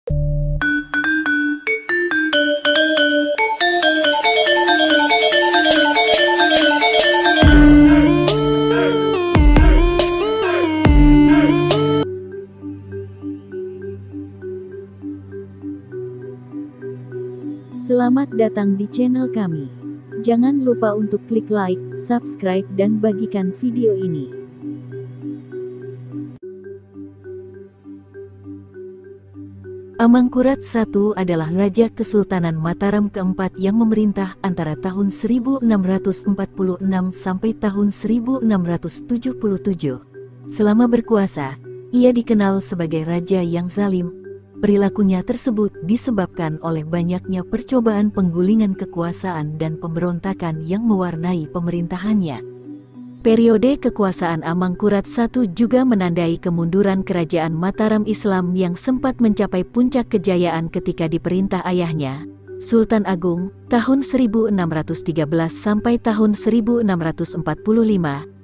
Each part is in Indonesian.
Selamat datang di channel kami. Jangan lupa untuk klik like, subscribe dan bagikan video ini. Amangkurat I adalah Raja Kesultanan Mataram keempat yang memerintah antara tahun 1646 sampai tahun 1677. Selama berkuasa, ia dikenal sebagai raja yang zalim. Perilakunya tersebut disebabkan oleh banyaknya percobaan penggulingan kekuasaan dan pemberontakan yang mewarnai pemerintahannya. Periode kekuasaan Amangkurat I juga menandai kemunduran kerajaan Mataram Islam yang sempat mencapai puncak kejayaan ketika diperintah ayahnya, Sultan Agung, tahun 1613 sampai tahun 1645.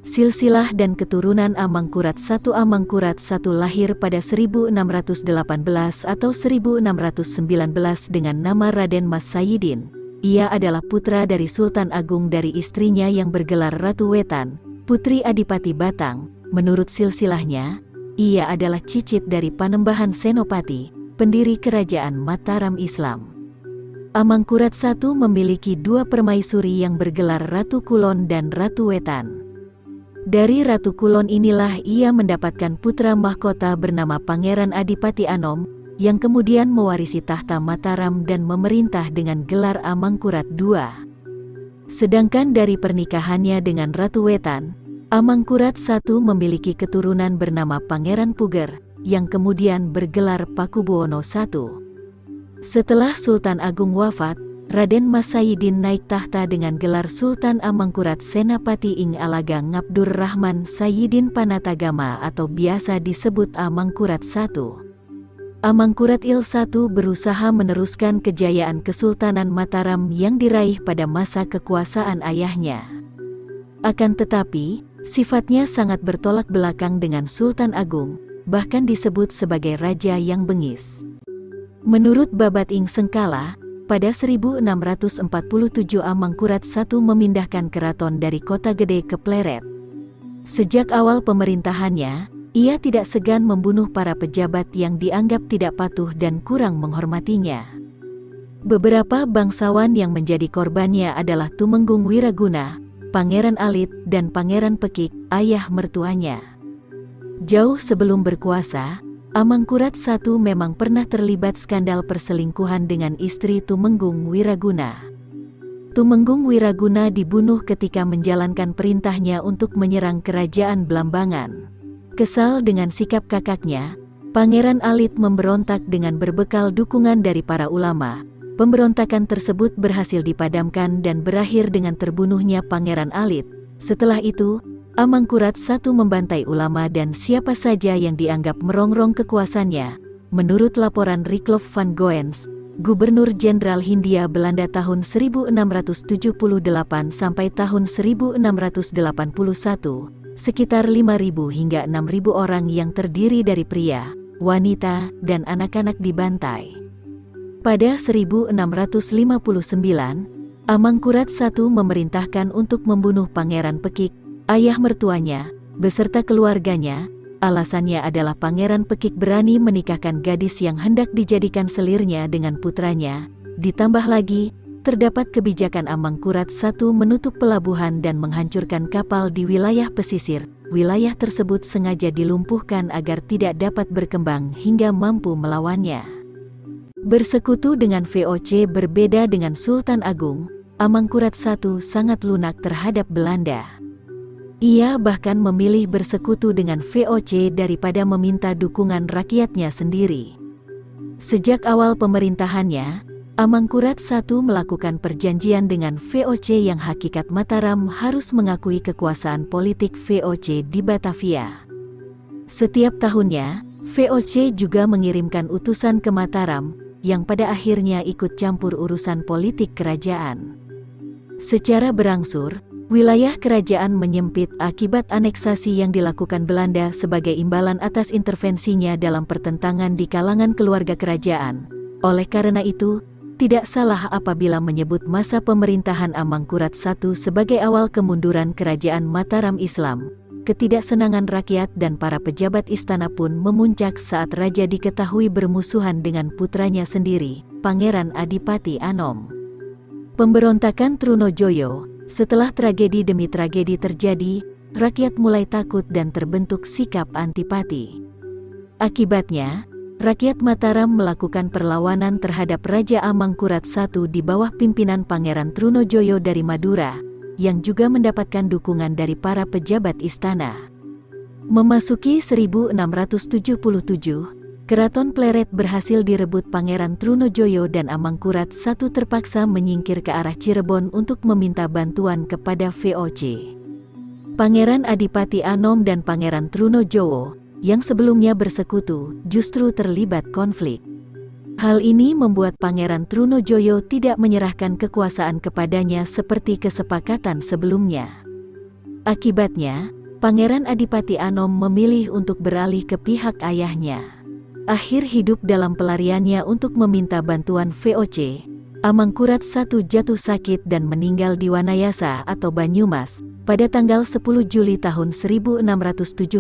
Silsilah dan keturunan Amangkurat I. Amangkurat I lahir pada 1618 atau 1619 dengan nama Raden Mas Sayyidin. Ia adalah putra dari Sultan Agung dari istrinya yang bergelar Ratu Wetan, Putri Adipati Batang. Menurut silsilahnya, ia adalah cicit dari Panembahan Senopati, pendiri kerajaan Mataram Islam. Amangkurat I memiliki dua permaisuri yang bergelar Ratu Kulon dan Ratu Wetan. Dari Ratu Kulon inilah ia mendapatkan putra mahkota bernama Pangeran Adipati Anom, yang kemudian mewarisi tahta Mataram dan memerintah dengan gelar Amangkurat II. Sedangkan dari pernikahannya dengan Ratu Wetan, Amangkurat I memiliki keturunan bernama Pangeran Puger, yang kemudian bergelar Pakubuwono I. Setelah Sultan Agung wafat, Raden Mas Sayyidin naik tahta dengan gelar Sultan Amangkurat Senapati ing Alaga Ngabdur Rahman Sayyidin Panatagama atau biasa disebut Amangkurat I. Amangkurat I berusaha meneruskan kejayaan Kesultanan Mataram yang diraih pada masa kekuasaan ayahnya. Akan tetapi, sifatnya sangat bertolak belakang dengan Sultan Agung, bahkan disebut sebagai raja yang bengis. Menurut Babat ing Sengkala, pada 1647 Amangkurat I memindahkan keraton dari Kota Gede ke Pleret. Sejak awal pemerintahannya, ia tidak segan membunuh para pejabat yang dianggap tidak patuh dan kurang menghormatinya. Beberapa bangsawan yang menjadi korbannya adalah Tumenggung Wiraguna, Pangeran Alit, dan Pangeran Pekik, ayah mertuanya. Jauh sebelum berkuasa, Amangkurat I memang pernah terlibat skandal perselingkuhan dengan istri Tumenggung Wiraguna. Tumenggung Wiraguna dibunuh ketika menjalankan perintahnya untuk menyerang kerajaan Blambangan. Kesal dengan sikap kakaknya, Pangeran Alit memberontak dengan berbekal dukungan dari para ulama. Pemberontakan tersebut berhasil dipadamkan dan berakhir dengan terbunuhnya Pangeran Alit. Setelah itu, Amangkurat I membantai ulama dan siapa saja yang dianggap merongrong kekuasaannya. Menurut laporan Riklof van Goens, Gubernur Jenderal Hindia Belanda tahun 1678 sampai tahun 1681, sekitar 5.000 hingga 6.000 orang yang terdiri dari pria, wanita, dan anak-anak dibantai. Pada 1659, Amangkurat I memerintahkan untuk membunuh Pangeran Pekik, ayah mertuanya, beserta keluarganya. Alasannya adalah Pangeran Pekik berani menikahkan gadis yang hendak dijadikan selirnya dengan putranya. Ditambah lagi, terdapat kebijakan Amangkurat I menutup pelabuhan dan menghancurkan kapal di wilayah pesisir. Wilayah tersebut sengaja dilumpuhkan agar tidak dapat berkembang hingga mampu melawannya. Bersekutu dengan VOC berbeda dengan Sultan Agung, Amangkurat I sangat lunak terhadap Belanda. Ia bahkan memilih bersekutu dengan VOC daripada meminta dukungan rakyatnya sendiri. Sejak awal pemerintahannya, Amangkurat I melakukan perjanjian dengan VOC yang hakikat Mataram harus mengakui kekuasaan politik VOC di Batavia. Setiap tahunnya, VOC juga mengirimkan utusan ke Mataram, yang pada akhirnya ikut campur urusan politik kerajaan. Secara berangsur, Wilayah kerajaan menyempit akibat aneksasi yang dilakukan Belanda sebagai imbalan atas intervensinya dalam pertentangan di kalangan keluarga kerajaan. Oleh karena itu, tidak salah apabila menyebut masa pemerintahan Amangkurat I sebagai awal kemunduran kerajaan Mataram Islam. Ketidaksenangan rakyat dan para pejabat istana pun memuncak saat raja diketahui bermusuhan dengan putranya sendiri, Pangeran Adipati Anom. Pemberontakan Trunojoyo. Setelah tragedi demi tragedi terjadi, rakyat mulai takut dan terbentuk sikap antipati. Akibatnya, rakyat Mataram melakukan perlawanan terhadap Raja Amangkurat I di bawah pimpinan Pangeran Trunojoyo dari Madura, yang juga mendapatkan dukungan dari para pejabat istana. Memasuki 1677, Keraton Pleret berhasil direbut Pangeran Trunojoyo dan Amangkurat I terpaksa menyingkir ke arah Cirebon untuk meminta bantuan kepada VOC. Pangeran Adipati Anom dan Pangeran Trunojoyo, yang sebelumnya bersekutu, justru terlibat konflik. Hal ini membuat Pangeran Trunojoyo tidak menyerahkan kekuasaan kepadanya seperti kesepakatan sebelumnya. Akibatnya, Pangeran Adipati Anom memilih untuk beralih ke pihak ayahnya. Akhir hidup dalam pelariannya untuk meminta bantuan VOC, Amangkurat I jatuh sakit dan meninggal di Wanayasa atau Banyumas pada tanggal 10 Juli tahun 1677.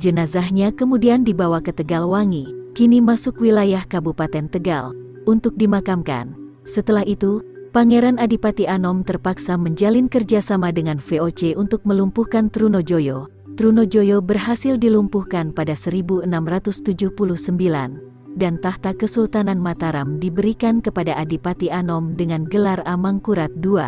Jenazahnya kemudian dibawa ke Tegalwangi, kini masuk wilayah Kabupaten Tegal, untuk dimakamkan. Setelah itu, Pangeran Adipati Anom terpaksa menjalin kerjasama dengan VOC untuk melumpuhkan Trunojoyo. Trunojoyo berhasil dilumpuhkan pada 1679, dan tahta Kesultanan Mataram diberikan kepada Adipati Anom dengan gelar Amangkurat II.